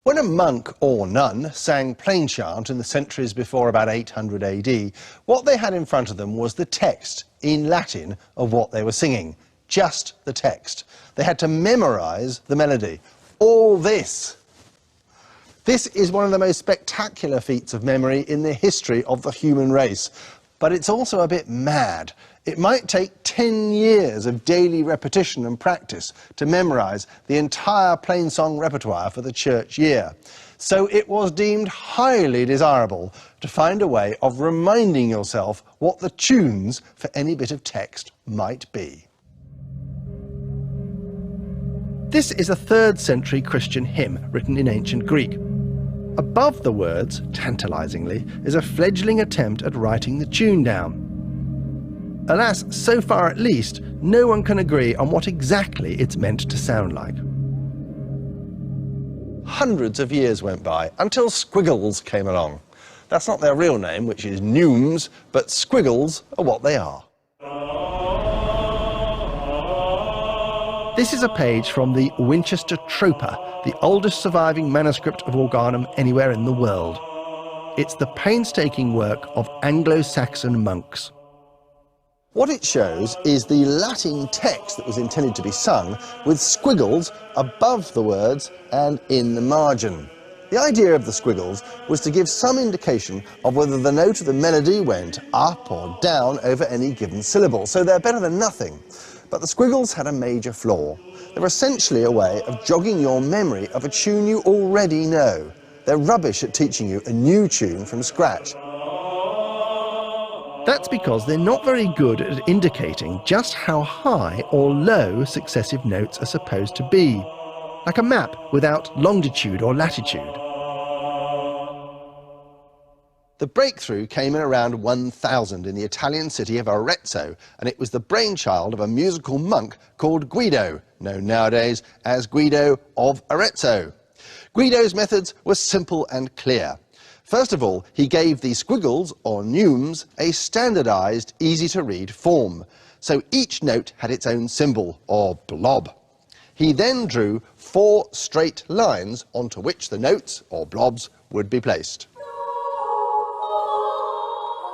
When a monk or nun sang plain chant in the centuries before about 800 AD, what they had in front of them was the text in Latin of what they were singing. Just the text. They had to memorise the melody. All this. This is one of the most spectacular feats of memory in the history of the human race. But it's also a bit mad. It might take 10 years of daily repetition and practice to memorise the entire plain-song repertoire for the church year. So it was deemed highly desirable to find a way of reminding yourself what the tunes for any bit of text might be. This is a 3rd century Christian hymn written in ancient Greek. Above the words, tantalizingly, is a fledgling attempt at writing the tune down. Alas, so far at least, no one can agree on what exactly it's meant to sound like. Hundreds of years went by until squiggles came along. That's not their real name, which is neumes, but squiggles are what they are. This is a page from the Winchester Troper, the oldest surviving manuscript of organum anywhere in the world. It's the painstaking work of Anglo-Saxon monks. What it shows is the Latin text that was intended to be sung with squiggles above the words and in the margin. The idea of the squiggles was to give some indication of whether the note of the melody went up or down over any given syllable, so they're better than nothing. But the squiggles had a major flaw. They're essentially a way of jogging your memory of a tune you already know. They're rubbish at teaching you a new tune from scratch. That's because they're not very good at indicating just how high or low successive notes are supposed to be, like a map without longitude or latitude. The breakthrough came in around 1000 in the Italian city of Arezzo, and it was the brainchild of a musical monk called Guido, known nowadays as Guido of Arezzo. Guido's methods were simple and clear. First of all, he gave the squiggles, or neumes, a standardised, easy-to-read form, so each note had its own symbol, or blob. He then drew 4 straight lines onto which the notes, or blobs, would be placed.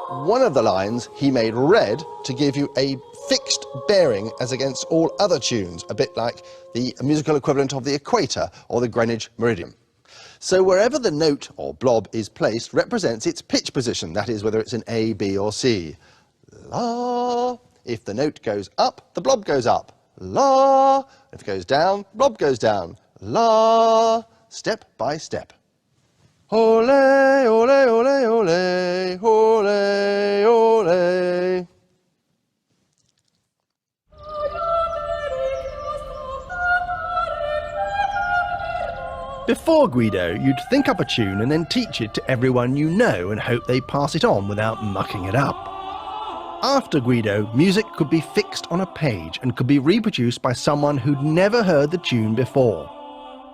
One of the lines he made red to give you a fixed bearing as against all other tunes, a bit like the musical equivalent of the equator or the Greenwich meridian. So wherever the note or blob is placed represents its pitch position, that is, whether it's an A, B or C. La. If the note goes up, the blob goes up. La. If it goes down, the blob goes down. La. Step by step. Ole, ole, ole, ole, ole, ole. Before Guido, you'd think up a tune and then teach it to everyone you know and hope they pass it on without mucking it up. After Guido, music could be fixed on a page and could be reproduced by someone who'd never heard the tune before.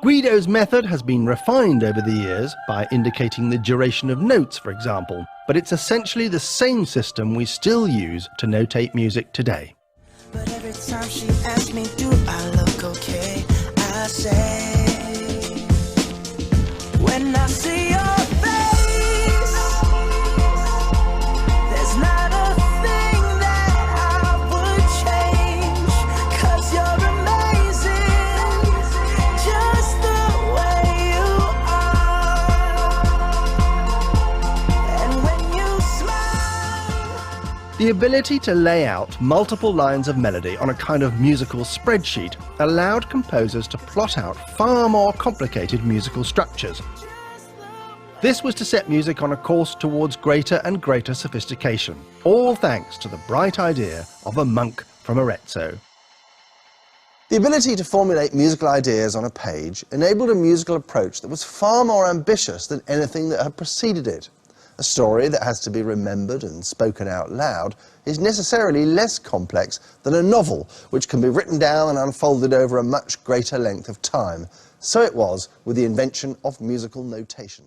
Guido's method has been refined over the years by indicating the duration of notes, for example, but it's essentially the same system we still use to notate music today. But every time she asks me, do I look okay, I say, when I see your face, there's not a thing that I would change, 'cause you're amazing, just the way you are, and when you smile. The ability to lay out multiple lines of melody on a kind of musical spreadsheet allowed composers to plot out far more complicated musical structures. This was to set music on a course towards greater and greater sophistication, all thanks to the bright idea of a monk from Arezzo. The ability to formulate musical ideas on a page enabled a musical approach that was far more ambitious than anything that had preceded it. A story that has to be remembered and spoken out loud is necessarily less complex than a novel, which can be written down and unfolded over a much greater length of time. So it was with the invention of musical notation.